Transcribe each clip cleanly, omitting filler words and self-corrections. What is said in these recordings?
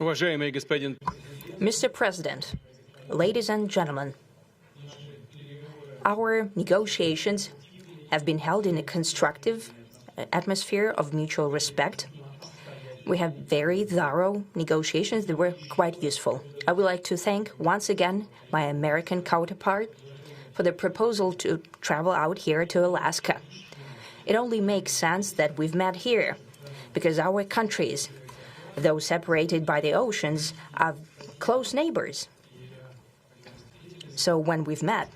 Mr. President, ladies and gentlemen, our negotiations have been held in a constructive atmosphere of mutual respect. We have very thorough negotiations that were quite useful. I would like to thank once again my American counterpart for the proposal to travel out here to Alaska. It only makes sense that we've met here, because our countries, though separated by the oceans, are close neighbors. So when we've met,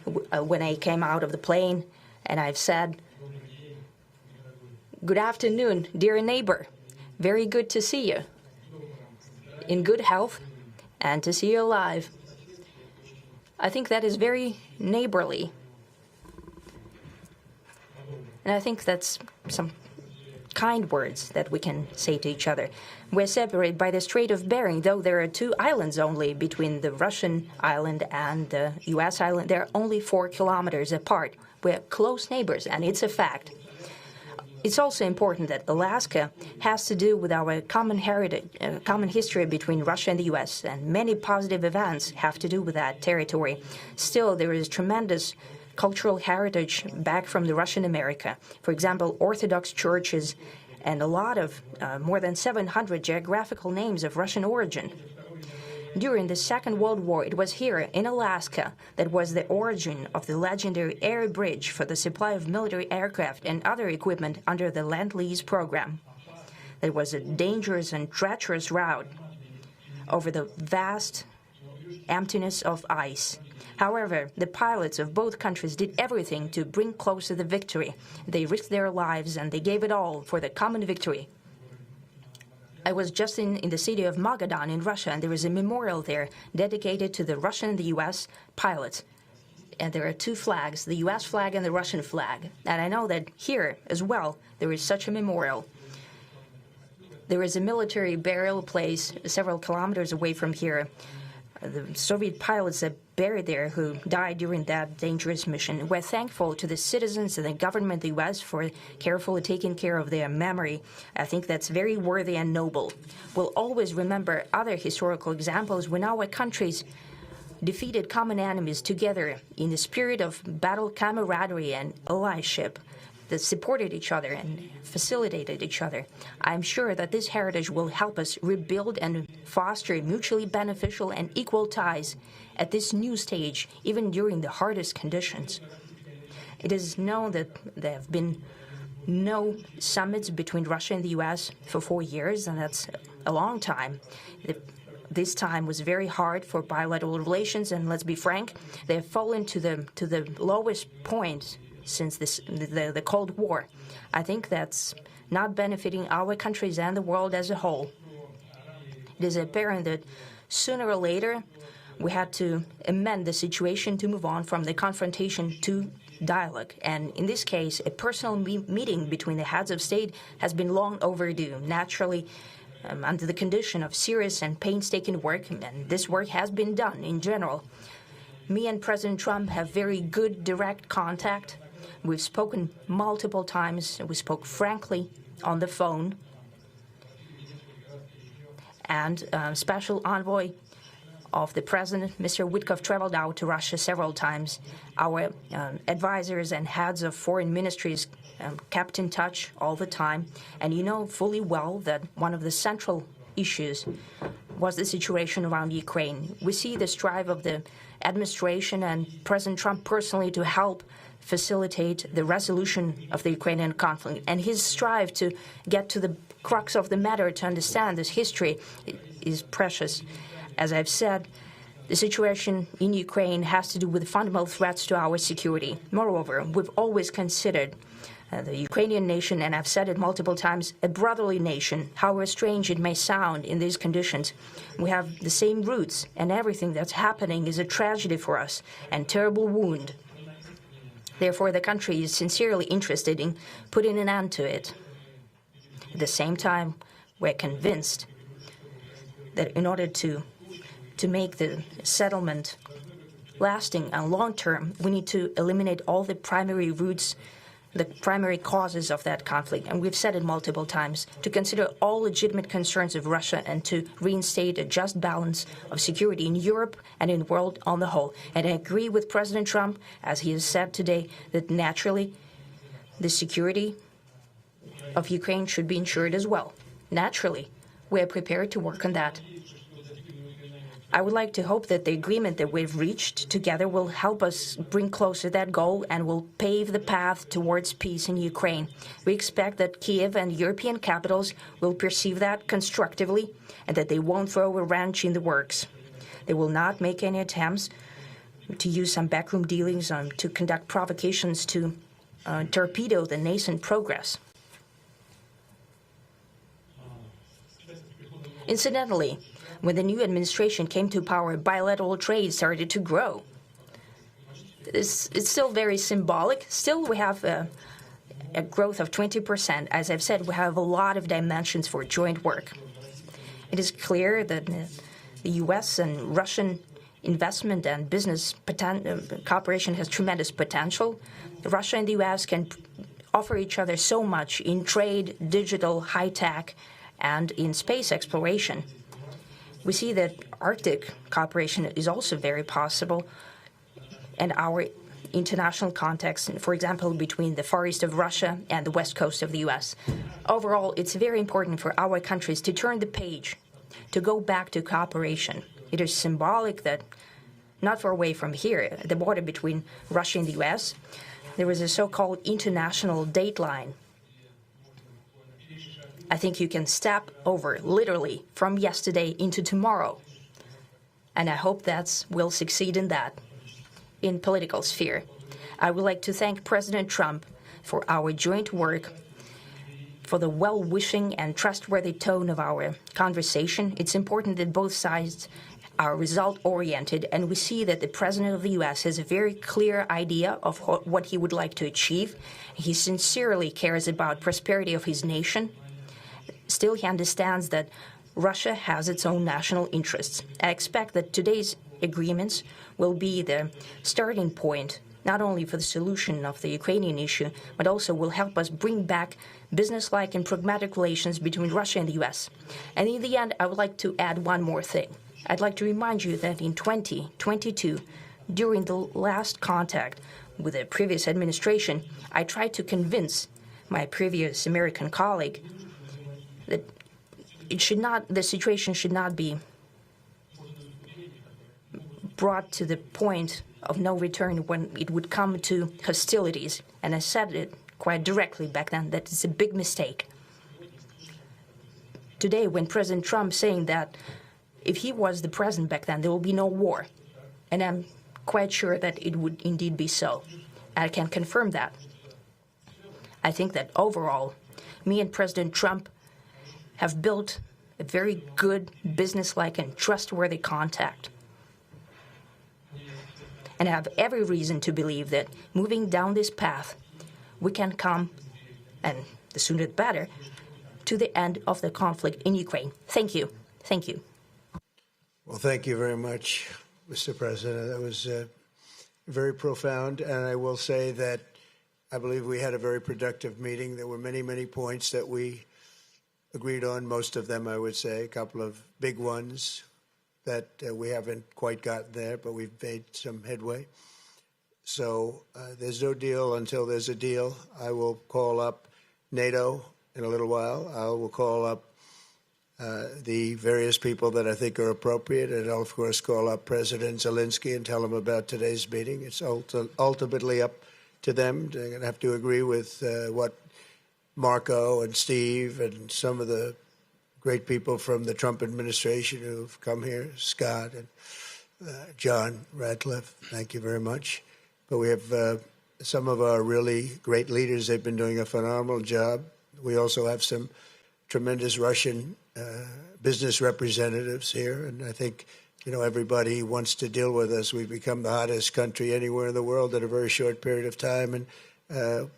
when I came out of the plane and I've said, "Good afternoon, dear neighbor. Very good to see you. In good health and to see you alive." I think that is very neighborly. And I think that's some kind words that we can say to each other. We're separated by the Strait of Bering, though there are 2 islands only between the Russian island and the U.S. island. They're only 4 kilometers apart. We're close neighbors, and it's a fact. It's also important that Alaska has to do with our common heritage, common history between Russia and the U.S., and many positive events have to do with that territory. Still, there is tremendous cultural heritage back from the Russian America. For example, Orthodox churches and a lot of, more than 700 geographical names of Russian origin. During the Second World War, it was here in Alaska that was the origin of the legendary air bridge for the supply of military aircraft and other equipment under the Lend-Lease program. It was a dangerous and treacherous route over the vast emptiness of ice. However, the pilots of both countries did everything to bring closer the victory. They risked their lives and they gave it all for the common victory. I was just in the city of Magadan in Russia, and there is a memorial there dedicated to the Russian and the U.S. pilots. And there are 2 flags, the U.S. flag and the Russian flag. And I know that here as well there is such a memorial. There is a military burial place several kilometers away from here. The Soviet pilots that buried there who died during that dangerous mission. We're thankful to the citizens and the government of the U.S. for carefully taking care of their memory. I think that's very worthy and noble. We'll always remember other historical examples when our countries defeated common enemies together in the spirit of battle camaraderie and allyship that supported each other and facilitated each other. I'm sure that this heritage will help us rebuild and foster mutually beneficial and equal ties at this new stage, even during the hardest conditions. It is known that there have been no summits between Russia and the U.S. for 4 years, and that's a long time. This time was very hard for bilateral relations, and let's be frank, they have fallen to the lowest point since the Cold War. I think that's not benefiting our countries and the world as a whole. It is apparent that sooner or later we had to amend the situation to move on from the confrontation to dialogue. And in this case, a personal meeting between the heads of state has been long overdue, naturally under the condition of serious and painstaking work, and this work has been done in general. Me and President Trump have very good direct contact. We've spoken multiple times. We spoke frankly on the phone. And Special Envoy of the President, Mr. Witkoff, traveled out to Russia several times. Our advisors and heads of foreign ministries kept in touch all the time. And you know fully well that one of the central issues was the situation around Ukraine. We see the strive of the administration and President Trump personally to help facilitate the resolution of the Ukrainian conflict. And his strive to get to the crux of the matter, to understand this history, is precious. As I've said, the situation in Ukraine has to do with fundamental threats to our security. Moreover, we've always considered the Ukrainian nation, and I've said it multiple times, a brotherly nation, however strange it may sound in these conditions. We have the same roots, and everything that's happening is a tragedy for us and terrible wound. Therefore, the country is sincerely interested in putting an end to it. At the same time, we're convinced that in order to make the settlement lasting and long-term, we need to eliminate all the primary roots the primary causes of that conflict, and we've said it multiple times, to consider all legitimate concerns of Russia and to reinstate a just balance of security in Europe and in the world on the whole. And I agree with President Trump, as he has said today, that naturally the security of Ukraine should be ensured as well. Naturally, we are prepared to work on that. I would like to hope that the agreement that we've reached together will help us bring closer that goal and will pave the path towards peace in Ukraine. We expect that Kiev and European capitals will perceive that constructively and that they won't throw a wrench in the works. They will not make any attempts to use some backroom dealings to conduct provocations to torpedo the nascent progress. Incidentally, when the new administration came to power, bilateral trade started to grow. It's still very symbolic. Still, we have a growth of 20%. As I've said, we have a lot of dimensions for joint work. It is clear that the U.S. and Russian investment and business cooperation has tremendous potential. Russia and the U.S. can offer each other so much in trade, digital, high-tech, and in space exploration. We see that Arctic cooperation is also very possible, and our international context, for example, between the Far East of Russia and the West Coast of the U.S. Overall, it's very important for our countries to turn the page, to go back to cooperation. It is symbolic that not far away from here, at the border between Russia and the U.S., there was a so-called international date line. I think you can step over, literally, from yesterday into tomorrow. And I hope that we'll succeed in that, in political sphere. I would like to thank President Trump for our joint work, for the well-wishing and trustworthy tone of our conversation. It's important that both sides are result-oriented, and we see that the President of the U.S. has a very clear idea of what he would like to achieve. He sincerely cares about prosperity of his nation. Still, he understands that Russia has its own national interests. I expect that today's agreements will be the starting point, not only for the solution of the Ukrainian issue, but also will help us bring back business-like and pragmatic relations between Russia and the U.S. And in the end, I would like to add one more thing. I'd like to remind you that in 2022, during the last contact with the previous administration, I tried to convince my previous American colleague that the situation should not be brought to the point of no return when it would come to hostilities. And I said it quite directly back then that it's a big mistake. Today, when President Trump saying that if he was the president back then, there will be no war. And I'm quite sure that it would indeed be so. I can confirm that. I think that overall, me and President Trump have built a very good, business-like and trustworthy contact. And I have every reason to believe that moving down this path, we can come, and the sooner the better, to the end of the conflict in Ukraine. Thank you. Thank you. Well, thank you very much, Mr. President. That was very profound. And I will say that I believe we had a very productive meeting. There were many, many points that we agreed on, most of them, I would say, a couple of big ones that we haven't quite gotten there, but we've made some headway. So there's no deal until there's a deal. I will call up NATO in a little while. I will call up the various people that I think are appropriate, and I'll, of course, call up President Zelensky and tell him about today's meeting. It's ultimately up to them. They're going to have to agree with what Marco and Steve and some of the great people from the Trump administration who've come here, Scott and John Ratcliffe, thank you very much. But we have some of our really great leaders. They've been doing a phenomenal job. We also have some tremendous Russian business representatives here, and I think, everybody wants to deal with us. We've become the hottest country anywhere in the world in a very short period of time, and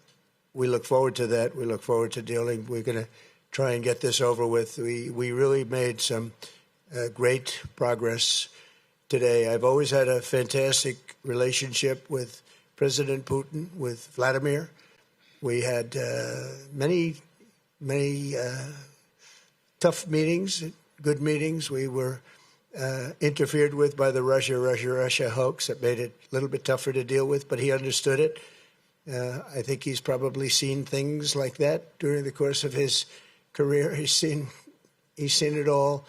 we look forward to that. We look forward to dealing. We're going to try and get this over with. We really made some great progress today. I've always had a fantastic relationship with President Putin, with Vladimir. We had many tough meetings, good meetings. We were interfered with by the Russia hoax. That made it a little bit tougher to deal with, but he understood it. I think he's probably seen things like that during the course of his career. He's seen it all.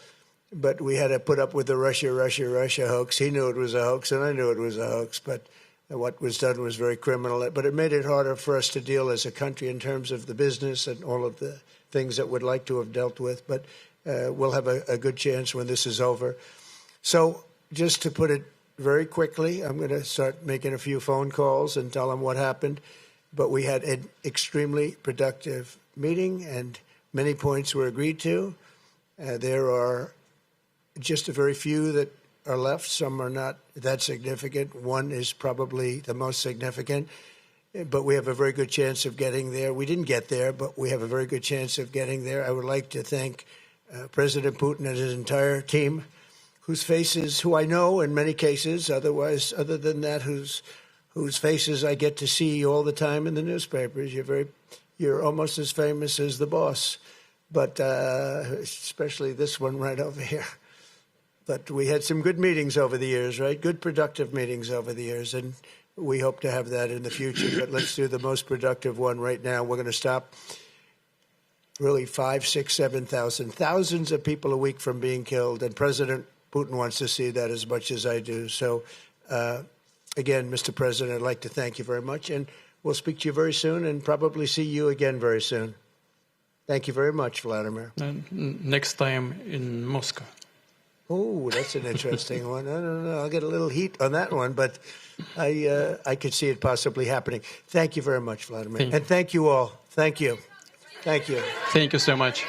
But we had to put up with the Russia hoax. He knew it was a hoax, and I knew it was a hoax. But what was done was very criminal. But it made it harder for us to deal as a country in terms of the business and all of the things that we'd like to have dealt with. But we'll have a good chance when this is over. So just to put it very quickly, I'm going to start making a few phone calls and tell them what happened. But we had an extremely productive meeting, and many points were agreed to. There are just a very few that are left. Some are not that significant. One is probably the most significant, but we have a very good chance of getting there. We didn't get there, but we have a very good chance of getting there. I would like to thank President Putin and his entire team, who I know in many cases, other than that, whose faces I get to see all the time in the newspapers. You're almost as famous as the boss, but especially this one right over here. But we had some good meetings over the years, right? Good, productive meetings over the years, and we hope to have that in the future. But let's do the most productive one right now. We're going to stop really 5, 6, 7,000, thousands of people a week from being killed, and President Putin wants to see that as much as I do. So, again, Mr. President, I'd like to thank you very much, and we'll speak to you very soon and probably see you again very soon. Thank you very much, Vladimir. Next time in Moscow. Oh, that's an interesting one. I don't know. I'll get a little heat on that one, but I could see it possibly happening. Thank you very much, Vladimir. And thank you all. Thank you. Thank you. Thank you so much.